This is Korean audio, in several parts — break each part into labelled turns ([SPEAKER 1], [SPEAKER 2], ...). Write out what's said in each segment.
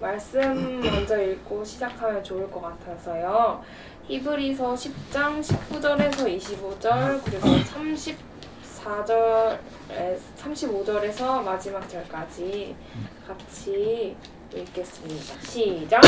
[SPEAKER 1] 말씀 먼저 읽고 시작하면 좋을 것 같아서요. 히브리서 10장 19절에서 25절 그리고 35절에서 마지막 절까지 같이 읽겠습니다. 시작!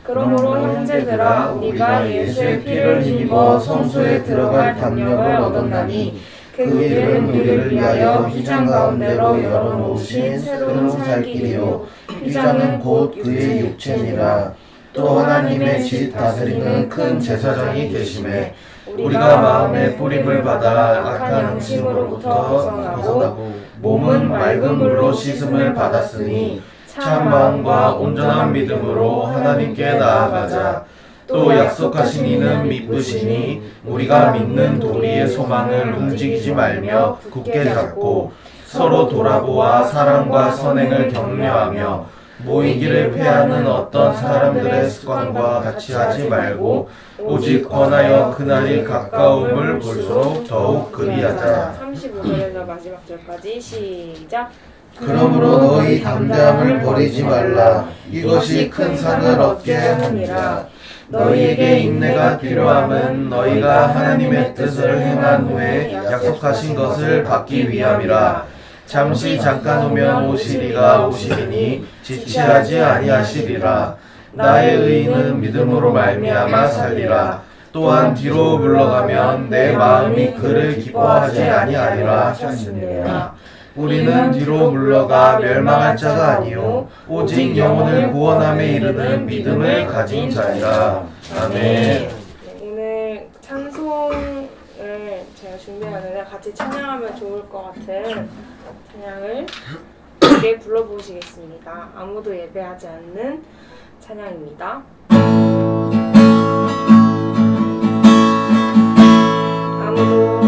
[SPEAKER 1] 그러므로 형제들아 우리가 예수의 피를 힘입어 성소에 들어갈 담력을 얻었나니 그 길은 우리를 위하여 휘장 가운데로 열어놓으신 새로운 살 길이요 휘장은 곧 그의 육체니라.
[SPEAKER 2] 또 하나님의 집 다스리는 큰 제사장이 계심에 우리가 마음의 뿌림을 받아 악한 양심으로부터 벗어나고 몸은 맑은 물로 씻음을 받았으니 참 마음과 온전한 믿음으로 하나님께 나아가자. 또 약속하신 이는 믿으시니 우리가 믿는 도리의 소망을 움직이지 말며 굳게 잡고 서로 돌아보아 사랑과 선행을 격려하며 모이기를 패하는 어떤 사람들의 습관과 같이 하지 말고 오직 권하여 그날이 가까움을 볼수록 더욱 그리하자.
[SPEAKER 1] 35절에서 마지막 절까지 시작!
[SPEAKER 2] 그러므로 너희 담대함을 버리지 말라. 이것이 큰 상을 얻게 하느니라. 너희에게 인내가 필요함은 너희가 하나님의 뜻을 행한 후에 약속하신 것을 받기 위함이라. 잠시 잠깐 오면 오시리가 오시리니 지체하지 아니하시리라. 나의 의인은 믿음으로 말미암아 살리라. 또한 뒤로 물러가면 내 마음이 그를 기뻐하지 아니하리라 하셨느니라. 우리는 뒤로 물러가 멸망할 자가 아니요 오직 영혼을 구원함에 이르는 믿음을 가진 자이라. 아멘.
[SPEAKER 1] 오늘 찬송을 제가 준비하는데 같이 찬양하면 좋을 것 같은 찬양을 함께 불러보시겠습니다. 아무도 예배하지 않는 찬양입니다. 아무도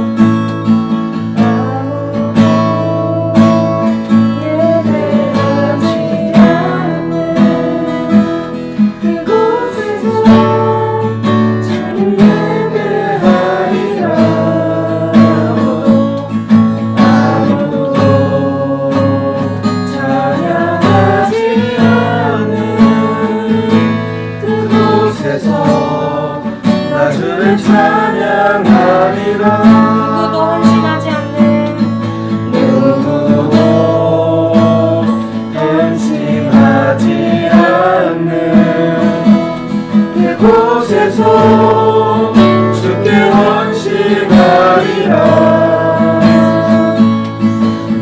[SPEAKER 2] 주께 헌신하리라.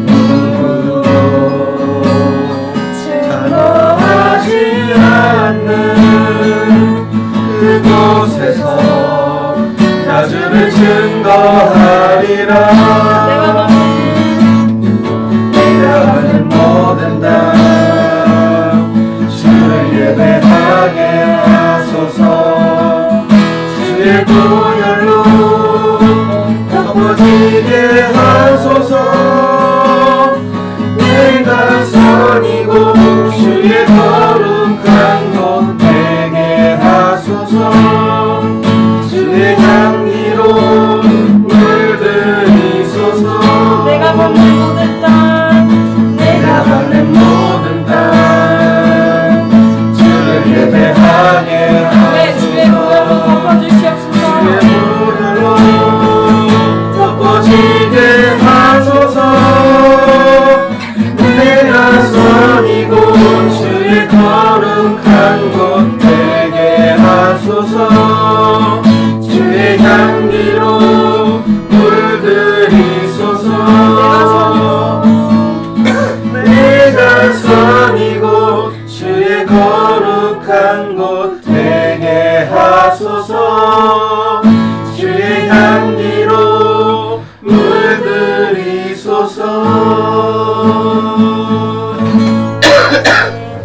[SPEAKER 2] 누구도 찬거하지 않는 그곳에서 나주를 증거하리라. 내가 하는 모든 다 주를 예배하게 하소서. 주의 보혈로 덮어지게 하소서. 내가 선이고 주의 거룩한 곳 되게 하소서. 주의 향기로 물들이소서.
[SPEAKER 1] 내가 걷는 모든 땅
[SPEAKER 2] 내가 걷는 모든 땅 주를 예배하게
[SPEAKER 1] 주의 보혈로 덮어주시옵소서.
[SPEAKER 2] 주의 보혈로 덮어지게 하소서. 내가 선이고 주의 거룩한 곳 되게 하소서. 주의 향기로 물들이소서. 내가 선이고 주의 거룩한 곳 되게 하소서. 주의 향기로 물들이소서.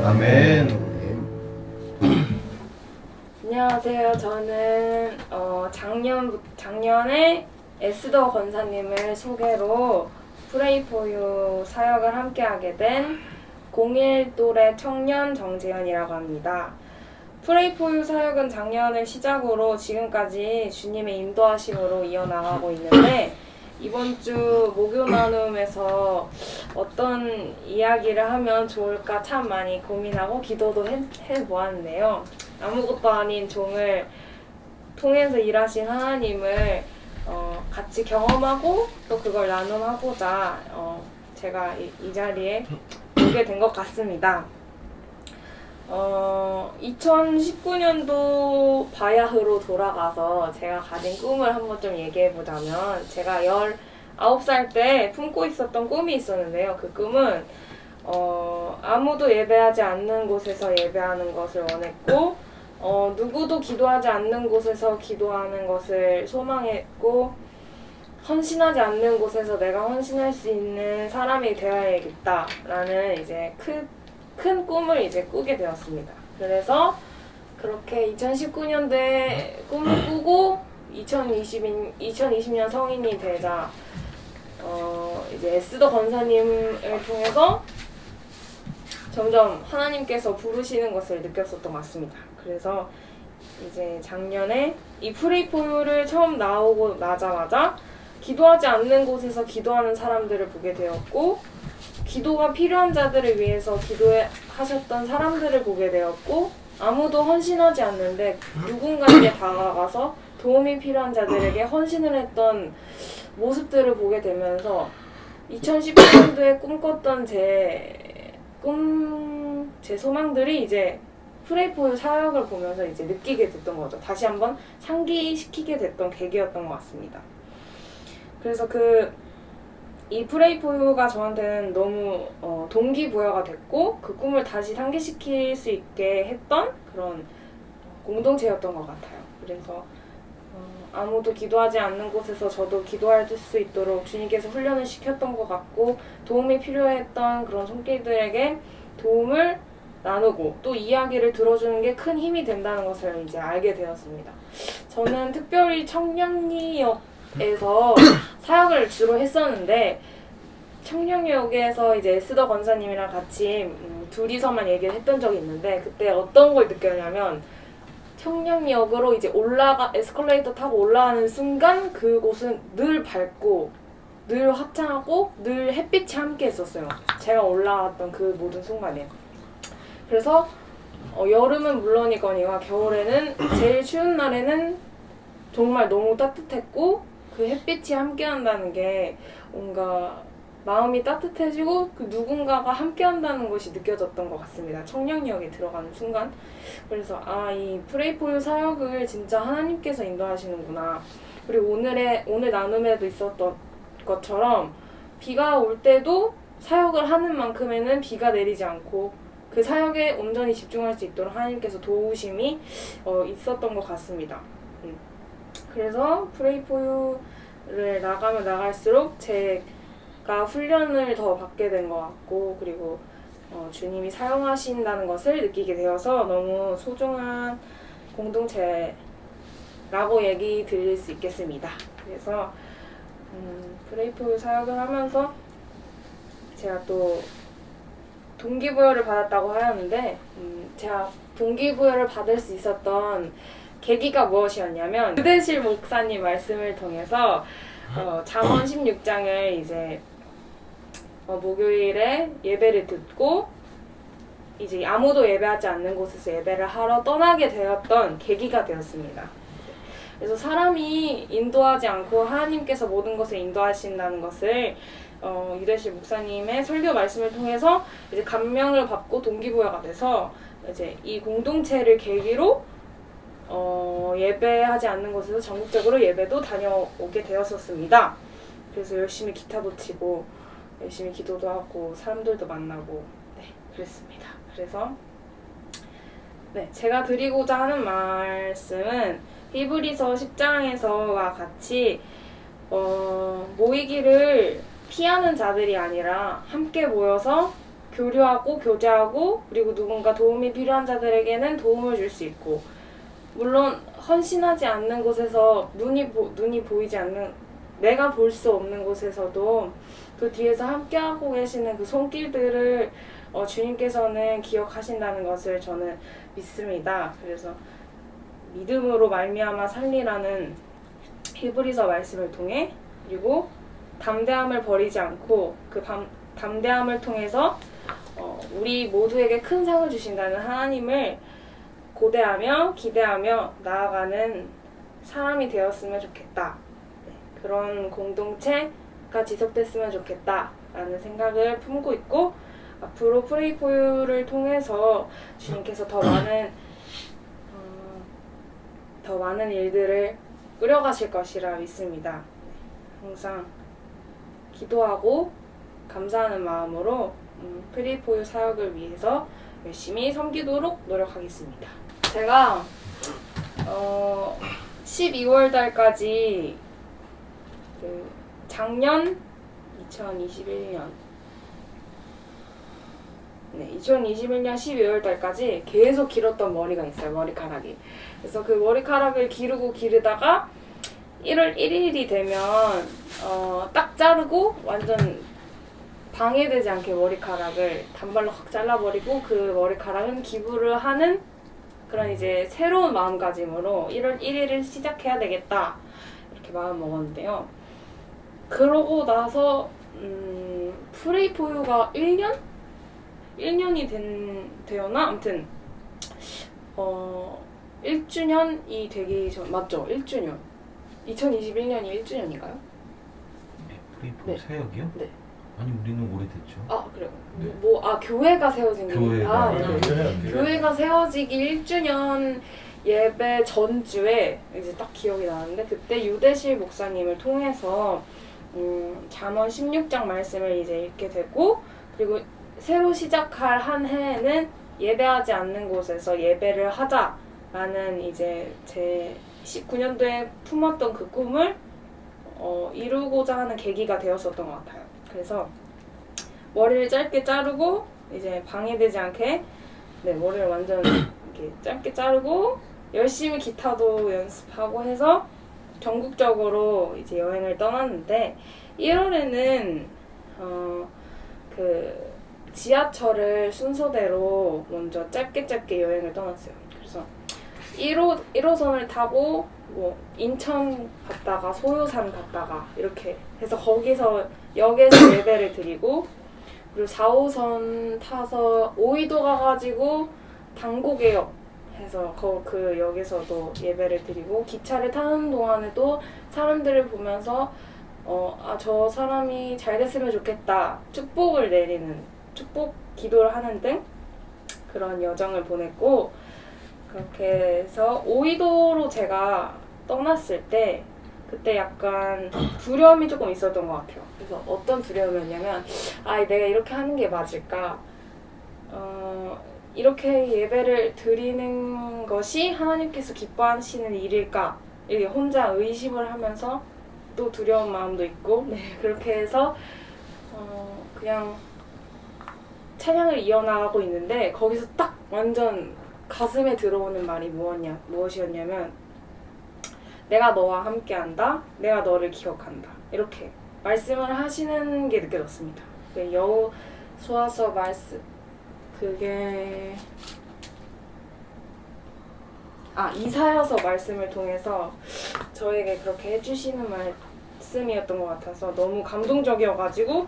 [SPEAKER 2] 아멘.
[SPEAKER 1] 안녕하세요. 저는 작년에 에스더 권사님을 소개로 프레이포유 사역을 함께하게 된 01돌의 청년 정재현이라고 합니다. 프레이포유 사역은 작년을 시작으로 지금까지 주님의 인도하심으로 이어나가고 있는데 이번 주 목요 나눔에서 어떤 이야기를 하면 좋을까 참 많이 고민하고 기도도 해보았는데요. 아무것도 아닌 종을 통해서 일하신 하나님을 같이 경험하고 또 그걸 나눔하고자 제가 이 자리에 오게 된 것 같습니다. 2019년도 바야흐로 돌아가서 제가 가진 꿈을 한번 좀 얘기해보자면, 제가 19살 때 품고 있었던 꿈이 있었는데요. 그 꿈은 아무도 예배하지 않는 곳에서 예배하는 것을 원했고, 누구도 기도하지 않는 곳에서 기도하는 것을 소망했고, 헌신하지 않는 곳에서 내가 헌신할 수 있는 사람이 되어야겠다라는 이제 큰 꿈을 이제 꾸게 되었습니다. 그래서 그렇게 2019년도에 꿈을 꾸고 2020년 성인이 되자 이제 에스더 권사님을 통해서 점점 하나님께서 부르시는 것을 느꼈었던 것 같습니다. 그래서 이제 작년에 이 프레이포유를 처음 나오고 나자마자 기도하지 않는 곳에서 기도하는 사람들을 보게 되었고, 기도가 필요한 자들을 위해서 기도하셨던 사람들을 보게 되었고, 아무도 헌신하지 않는데 누군가에게 다가가서 도움이 필요한 자들에게 헌신을 했던 모습들을 보게 되면서 2019년도에 꿈꿨던 제 소망들이 이제 프레이포유 사역을 보면서 이제 느끼게 됐던 거죠. 다시 한번 상기시키게 됐던 계기였던 것 같습니다. 그래서 이 프레이포유가 저한테는 너무 동기부여가 됐고, 그 꿈을 다시 상기시킬 수 있게 했던 그런 공동체였던 것 같아요. 그래서 아무도 기도하지 않는 곳에서 저도 기도할 수 있도록 주님께서 훈련을 시켰던 것 같고, 도움이 필요했던 그런 손길들에게 도움을 나누고 또 이야기를 들어주는 게 큰 힘이 된다는 것을 이제 알게 되었습니다. 저는 특별히 청량리역에서 사역을 주로 했었는데, 청량역에서 이제 에스더 권사님이랑 같이 둘이서만 얘기를 했던 적이 있는데, 그때 어떤 걸 느꼈냐면, 청량역으로 이제 에스컬레이터 타고 올라가는 순간 그곳은 늘 밝고 늘 화창하고 늘 햇빛이 함께 했었어요. 제가 올라갔던 그 모든 순간에. 그래서 여름은 물론이거니와 겨울에는 제일 추운 날에는 정말 너무 따뜻했고, 그 햇빛이 함께 한다는 게 뭔가 마음이 따뜻해지고 그 누군가가 함께 한다는 것이 느껴졌던 것 같습니다. 청량역에 들어가는 순간. 그래서 이 프레이포유 사역을 진짜 하나님께서 인도하시는구나. 그리고 오늘 나눔에도 있었던 것처럼 비가 올 때도 사역을 하는 만큼에는 비가 내리지 않고 그 사역에 온전히 집중할 수 있도록 하나님께서 도우심이 있었던 것 같습니다. 그래서 프레이포유를 나가면 나갈수록 제가 훈련을 더 받게 된 것 같고, 그리고 주님이 사용하신다는 것을 느끼게 되어서 너무 소중한 공동체라고 얘기 드릴 수 있겠습니다. 그래서 프레이포유 사역을 하면서 제가 또 동기부여를 받았다고 하였는데, 제가 동기부여를 받을 수 있었던 계기가 무엇이었냐면, 유대실 목사님 말씀을 통해서 잠언 16장을 이제 목요일에 예배를 듣고 이제 아무도 예배하지 않는 곳에서 예배를 하러 떠나게 되었던 계기가 되었습니다. 그래서 사람이 인도하지 않고 하나님께서 모든 것을 인도하신다는 것을 유대실 목사님의 설교 말씀을 통해서 이제 감명을 받고 동기부여가 돼서 이제 이 공동체를 계기로 예배하지 않는 곳에서 전국적으로 예배도 다녀오게 되었었습니다. 그래서 열심히 기타도 치고 열심히 기도도 하고 사람들도 만나고 그랬습니다. 그래서 제가 드리고자 하는 말씀은 히브리서 10장에서와 같이 모이기를 피하는 자들이 아니라 함께 모여서 교류하고 교제하고, 그리고 누군가 도움이 필요한 자들에게는 도움을 줄 수 있고, 물론 헌신하지 않는 곳에서 눈이 보이지 않는, 내가 볼 수 없는 곳에서도 그 뒤에서 함께하고 계시는 그 손길들을 주님께서는 기억하신다는 것을 저는 믿습니다. 그래서 믿음으로 말미암아 살리라는 히브리서 말씀을 통해, 그리고 담대함을 버리지 않고 그 담대함을 통해서 우리 모두에게 큰 상을 주신다는 하나님을 고대하며 기대하며 나아가는 사람이 되었으면 좋겠다. 네, 그런 공동체가 지속됐으면 좋겠다라는 생각을 품고 있고 앞으로 프레이 포유를 통해서 주님께서 더 많은 일들을 꾸려가실 것이라 믿습니다. 항상 기도하고 감사하는 마음으로 프레이 포유 사역을 위해서 열심히 섬기도록 노력하겠습니다. 제가 12월 달까지 작년 2021년 12월 달까지 계속 길었던 머리가 있어요. 머리카락이. 그래서 그 머리카락을 기르다가 1월 1일이 되면 딱 자르고 완전 방해되지 않게 머리카락을 단발로 확 잘라버리고 그 머리카락은 기부를 하는 그런 이제 새로운 마음가짐으로 1월 1일을 시작해야 되겠다 이렇게 마음 먹었는데요. 그러고 나서 프레이 포유가 1년이 되었나? 아무튼 1주년이 되기 전 맞죠? 1주년 2021년이 1주년인가요?
[SPEAKER 2] 프레이포
[SPEAKER 1] 네.
[SPEAKER 2] 사역이요?
[SPEAKER 1] 네.
[SPEAKER 2] 아니 우리는 오래됐죠.
[SPEAKER 1] 아 그래요?
[SPEAKER 2] 네.
[SPEAKER 1] 교회가 세워진 게
[SPEAKER 2] 교회가
[SPEAKER 1] 네. 교회가 세워지기 1주년 예배 전주에 이제 딱 기억이 나는데 그때 유대실 목사님을 통해서 잠언 16장 말씀을 이제 읽게 되고 그리고 새로 시작할 한 해에는 예배하지 않는 곳에서 예배를 하자라는 이제 제 19년도에 품었던 그 꿈을 이루고자 하는 계기가 되었었던 것 같아요. 그래서 머리를 짧게 자르고 이제 방해되지 않게 머리를 완전 이렇게 짧게 자르고 열심히 기타도 연습하고 해서 전국적으로 이제 여행을 떠났는데 1월에는 그 지하철을 순서대로 먼저 짧게 여행을 떠났어요. 그래서 1호선을 타고 뭐 인천 갔다가 소요산 갔다가 이렇게 해서 거기서 역에서 예배를 드리고 그리고 4호선 타서 오이도 가가지고 당고개역 해서 그 역에서도 예배를 드리고 기차를 타는 동안에도 사람들을 보면서 저 사람이 잘 됐으면 좋겠다 축복을 내리는 축복 기도를 하는 등 그런 여정을 보냈고 그렇게 해서 오이도로 제가 떠났을 때 그때 약간 두려움이 조금 있었던 것 같아요. 그래서 어떤 두려움이었냐면 내가 이렇게 하는 게 맞을까? 이렇게 예배를 드리는 것이 하나님께서 기뻐하시는 일일까? 이렇게 혼자 의심을 하면서 또 두려운 마음도 있고 그렇게 해서 그냥 찬양을 이어나가고 있는데 거기서 딱 완전 가슴에 들어오는 말이 무엇이었냐면 내가 너와 함께한다. 내가 너를 기억한다. 이렇게 말씀을 하시는 게 느껴졌습니다. 여호수아서 말씀 그게 이사야서 말씀을 통해서 저에게 그렇게 해주시는 말씀이었던 것 같아서 너무 감동적이어가지고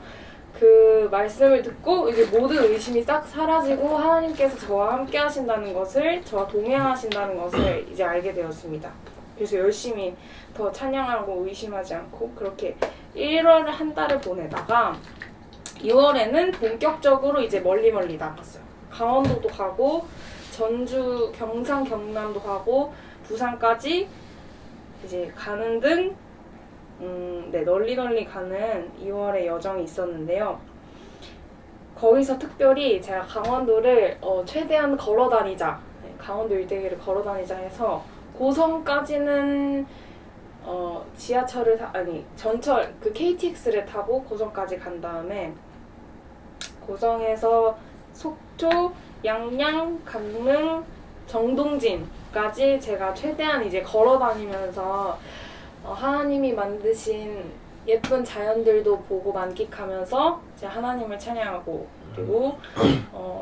[SPEAKER 1] 그 말씀을 듣고 이제 모든 의심이 싹 사라지고 하나님께서 저와 함께 하신다는 것을 저와 동행하신다는 것을 이제 알게 되었습니다. 그래서 열심히 더 찬양하고 의심하지 않고 그렇게 1월 한 달을 보내다가 2월에는 본격적으로 이제 멀리 나갔어요. 강원도도 가고 전주, 경상, 경남도 가고 부산까지 이제 가는 등 널리 가는 2월의 여정이 있었는데요. 거기서 특별히 제가 강원도를 최대한 걸어 다니자, 강원도 일대기를 걸어 다니자 해서 고성까지는 지하철을 전철 그 KTX를 타고 고성까지 간 다음에 고성에서 속초, 양양, 강릉, 정동진까지 제가 최대한 이제 걸어 다니면서 하나님이 만드신 예쁜 자연들도 보고 만끽하면서 이제 하나님을 찬양하고 그리고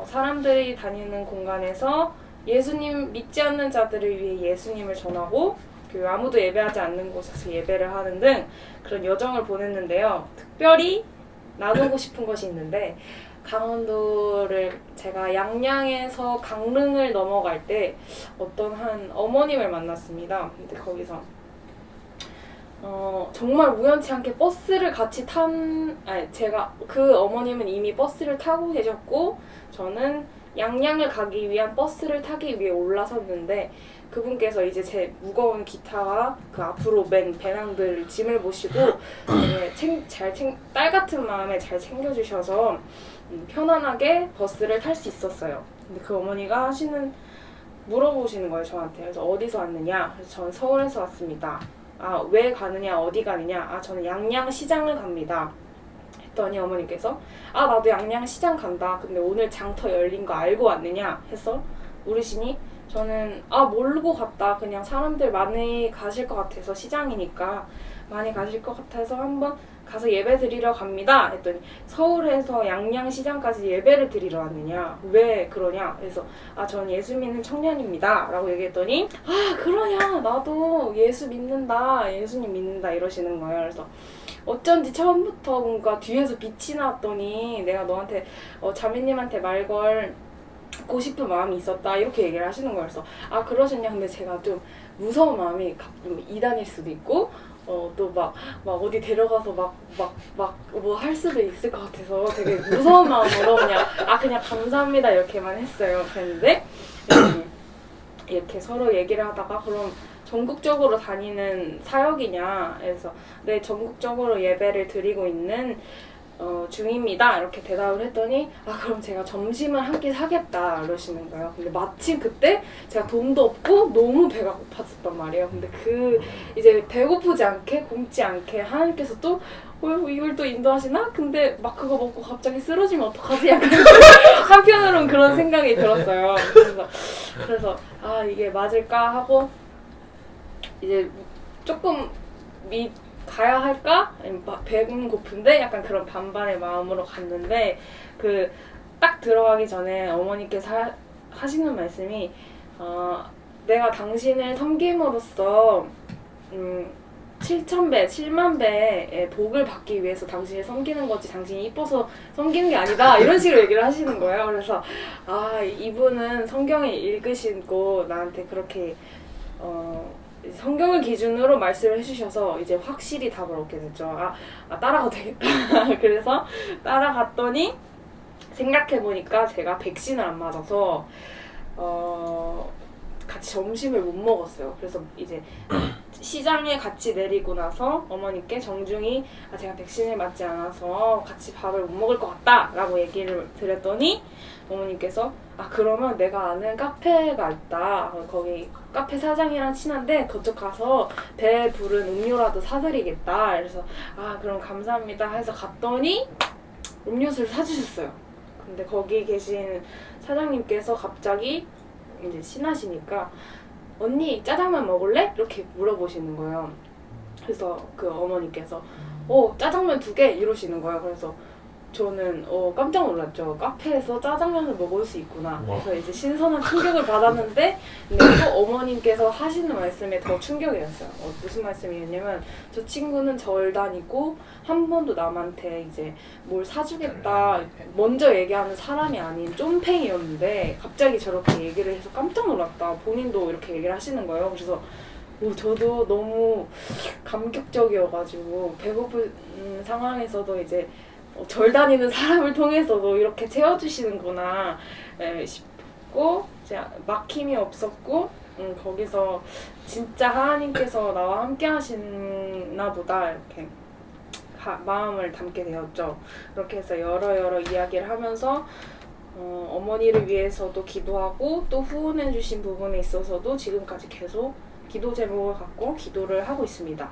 [SPEAKER 1] 사람들이 다니는 공간에서 예수님 믿지 않는 자들을 위해 예수님을 전하고 그 아무도 예배하지 않는 곳에서 예배를 하는 등 그런 여정을 보냈는데요. 특별히 나누고 싶은 것이 있는데 강원도를 제가 양양에서 강릉을 넘어갈 때 어떤 한 어머님을 만났습니다. 근데 거기서 정말 우연치 않게 버스를 같이 제가 그 어머님은 이미 버스를 타고 계셨고 저는 양양을 가기 위한 버스를 타기 위해 올라섰는데 그분께서 이제 제 무거운 기타와 그 앞으로 맨 배낭들 짐을 보시고 되게 딸 같은 마음에 잘 챙겨주셔서 편안하게 버스를 탈 수 있었어요. 근데 그 어머니가 물어보시는 거예요, 저한테. 그래서 어디서 왔느냐? 그래서 저는 서울에서 왔습니다. 아, 왜 가느냐? 어디 가느냐? 아, 저는 양양시장을 갑니다. 했더니 어머니께서 아, 나도 양양시장 간다. 근데 오늘 장터 열린 거 알고 왔느냐? 해서 물으시니 저는 모르고 갔다. 그냥 사람들 많이 가실 것 같아서 시장이니까 많이 가실 것 같아서 한번 가서 예배 드리러 갑니다. 했더니 서울에서 양양시장까지 예배를 드리러 왔느냐? 왜 그러냐? 그래서 저는 예수 믿는 청년입니다. 라고 얘기했더니 그러냐? 나도 예수 믿는다. 예수님 믿는다. 이러시는 거예요. 그래서 어쩐지 처음부터 뭔가 뒤에서 빛이 나왔더니 내가 너한테 자매님한테 말 걸고 싶은 마음이 있었다. 이렇게 얘기를 하시는 거예요. 그래서 그러셨냐? 근데 제가 좀 무서운 마음이 좀 이단일 수도 있고 또 막 어디 데려가서 뭐 할 수도 있을 것 같아서 되게 무서운 마음으로 그냥 감사합니다 이렇게만 했어요. 그랬는데 이렇게 서로 얘기를 하다가 그럼 전국적으로 다니는 사역이냐 해서 네, 전국적으로 예배를 드리고 있는 중입니다. 이렇게 대답을 했더니 그럼 제가 점심을 한 끼 사겠다 이러시는 거예요. 근데 마침 그때 제가 돈도 없고 너무 배가 고팠었단 말이에요. 근데 이제 배고프지 않게 굶지 않게 하나님께서 또 이걸 또 인도하시나? 근데 막 그거 먹고 갑자기 쓰러지면 어떡하지? 약간 한편으로는 그런 생각이 들었어요. 그래서 이게 맞을까 하고 이제 조금 가야 할까? 배는 고픈데 약간 그런 반반의 마음으로 갔는데 딱 들어가기 전에 어머니께서 하시는 말씀이 내가 당신을 섬김으로써 7만 배의 복을 받기 위해서 당신을 섬기는 거지 당신이 이뻐서 섬기는 게 아니다 이런 식으로 얘기를 하시는 거예요. 그래서 이분은 성경을 읽으시고 나한테 그렇게 성경을 기준으로 말씀을 해주셔서 이제 확실히 답을 얻게 됐죠. 따라가도 되겠다. 그래서 따라갔더니 생각해보니까 제가 백신을 안 맞아서 같이 점심을 못 먹었어요. 그래서 이제 시장에 같이 내리고 나서 어머니께 정중히 제가 백신을 맞지 않아서 같이 밥을 못 먹을 것 같다 라고 얘기를 드렸더니 어머니께서 그러면 내가 아는 카페가 있다. 거기 카페 사장이랑 친한데 그쪽 가서 배 부른 음료라도 사드리겠다. 그래서 그럼 감사합니다 해서 갔더니 음료수를 사주셨어요. 근데 거기 계신 사장님께서 갑자기 이제 친하시니까 언니 짜장면 먹을래? 이렇게 물어보시는 거예요. 그래서 그 어머니께서 짜장면 2개 이러시는 거예요. 그래서 저는 깜짝 놀랐죠. 카페에서 짜장면을 먹을 수 있구나. 그래서 이제 신선한 충격을 받았는데 근데 또 어머님께서 하시는 말씀에 더 충격이었어요. 무슨 말씀이었냐면 저 친구는 절 다니고 한 번도 남한테 이제 뭘 사주겠다 먼저 얘기하는 사람이 아닌 쫌팽이였는데 갑자기 저렇게 얘기를 해서 깜짝 놀랐다. 본인도 이렇게 얘기를 하시는 거예요. 그래서 저도 너무 감격적이어가지고 배고픈 상황에서도 이제 절 다니는 사람을 통해서도 이렇게 채워주시는구나 싶고 막힘이 없었고 거기서 진짜 하나님께서 나와 함께 하시나 보다 이렇게 마음을 담게 되었죠. 그렇게 해서 여러 이야기를 하면서 어머니를 위해서도 기도하고 또 후원해 주신 부분에 있어서도 지금까지 계속 기도 제목을 갖고 기도를 하고 있습니다.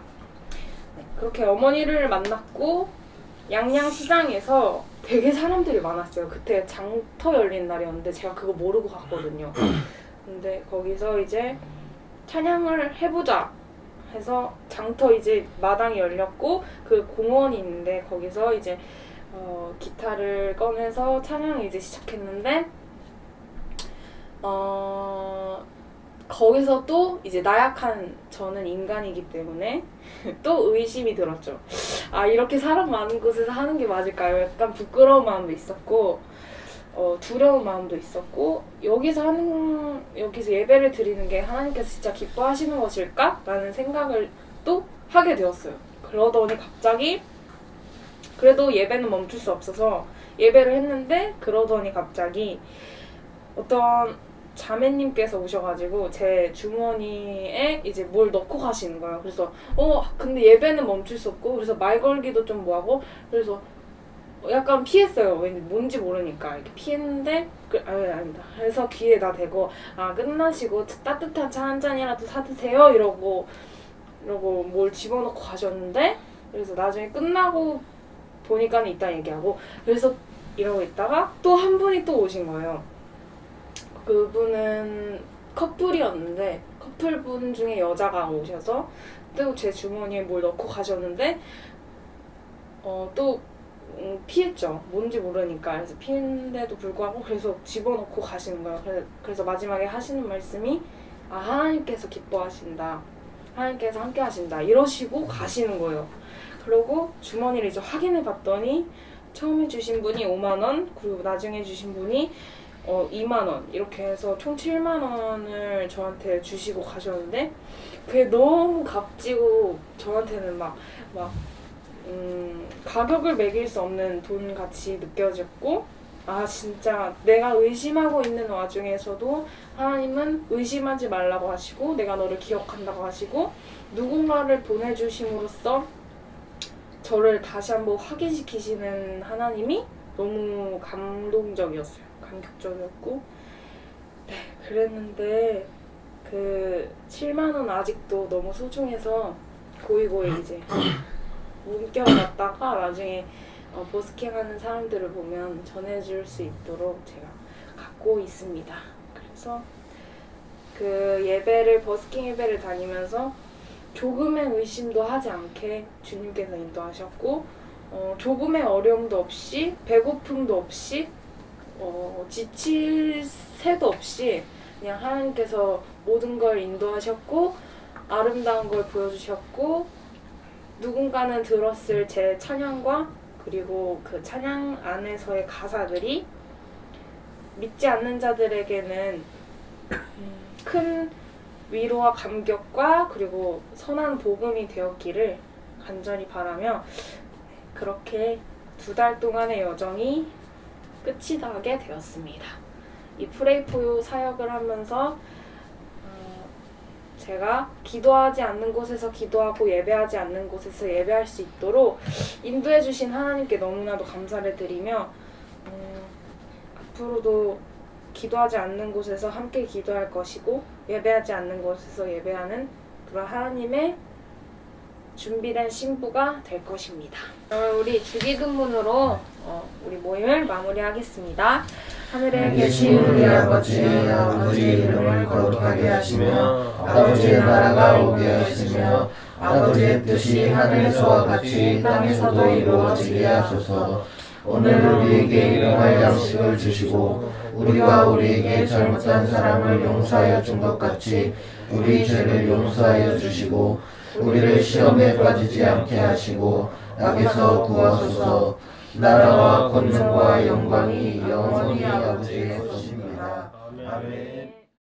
[SPEAKER 1] 그렇게 어머니를 만났고 양양시장에서 되게 사람들이 많았어요. 그때 장터 열린 날이었는데 제가 그거 모르고 갔거든요. 근데 거기서 이제 찬양을 해보자 해서 장터 이제 마당이 열렸고 그 공원이 있는데 거기서 이제 기타를 꺼내서 찬양을 이제 시작했는데 거기서 또 이제 나약한 저는 인간이기 때문에 또 의심이 들었죠. 아, 이렇게 사람 많은 곳에서 하는 게 맞을까요? 약간 부끄러운 마음도 있었고 두려운 마음도 있었고 여기서 예배를 드리는 게 하나님께서 진짜 기뻐하시는 것일까? 라는 생각을 또 하게 되었어요. 그러더니 갑자기 그래도 예배는 멈출 수 없어서 예배를 했는데 그러더니 갑자기 어떤 자매님께서 오셔가지고 제 주머니에 이제 뭘 넣고 가시는 거예요. 그래서 근데 예배는 멈출 수 없고 그래서 말 걸기도 좀 뭐하고 그래서 약간 피했어요. 왠지 뭔지 모르니까 이렇게 피했는데 아니다. 그래서 귀에다 대고 끝나시고 따뜻한 차 한 잔이라도 사드세요 이러고 뭘 집어넣고 가셨는데 그래서 나중에 끝나고 보니까는 이따 얘기하고 그래서 이러고 있다가 또 한 분이 또 오신 거예요. 그분은 커플이었는데 커플분 중에 여자가 오셔서 또 제 주머니에 뭘 넣고 가셨는데 또 피했죠. 뭔지 모르니까. 그래서 피했는데도 불구하고 그래서 집어넣고 가시는 거예요. 그래서 마지막에 하시는 말씀이 하나님께서 기뻐하신다. 하나님께서 함께 하신다. 이러시고 가시는 거예요. 그리고 주머니를 이제 확인해 봤더니 처음에 주신 분이 5만 원, 그리고 나중에 주신 분이 2만 원 이렇게 해서 총 7만 원을 저한테 주시고 가셨는데 그게 너무 값지고 저한테는 가격을 매길 수 없는 돈 같이 느껴졌고 진짜 내가 의심하고 있는 와중에서도 하나님은 의심하지 말라고 하시고 내가 너를 기억한다고 하시고 누군가를 보내주심으로써 저를 다시 한번 확인시키시는 하나님이 너무 감동적이었어요. 감격적이었고 그랬는데 그 7만 원 아직도 너무 소중해서 고이고이 이제 뭉겨놨다가 나중에 버스킹하는 사람들을 보면 전해줄 수 있도록 제가 갖고 있습니다. 그래서 그 버스킹 예배를 다니면서 조금의 의심도 하지 않게 주님께서 인도하셨고 조금의 어려움도 없이 배고픔도 없이 지칠 새도 없이 그냥 하나님께서 모든 걸 인도하셨고 아름다운 걸 보여주셨고 누군가는 들었을 제 찬양과 그리고 그 찬양 안에서의 가사들이 믿지 않는 자들에게는 큰 위로와 감격과 그리고 선한 복음이 되었기를 간절히 바라며 그렇게 2달 동안의 여정이 끝이 나게 되었습니다. 이 프레이포유 사역을 하면서 제가 기도하지 않는 곳에서 기도하고 예배하지 않는 곳에서 예배할 수 있도록 인도해 주신 하나님께 너무나도 감사를 드리며 앞으로도 기도하지 않는 곳에서 함께 기도할 것이고 예배하지 않는 곳에서 예배하는 그런 하나님의 준비된 신부가 될 것입니다. 우리 주기도문으로 우리 모임을 마무리하겠습니다. 하늘에
[SPEAKER 2] 계신 우리 아버지의 이름을 거룩하게 하시며 아버지의 나라가 오게 하시며 아버지의 뜻이 하늘에서와 같이 땅에서도 이루어지게 하소서. 오늘 우리에게 일용할 양식을 주시고 우리가 우리에게 잘못한 사람을 용서하여 준 것 같이 우리 죄를 용서하여 주시고 우리를 시험에 빠지지 않게 하시고 악에서 구하소서. 나라와 권능과 영광이 영원히 아버지의 것입니다. 아멘.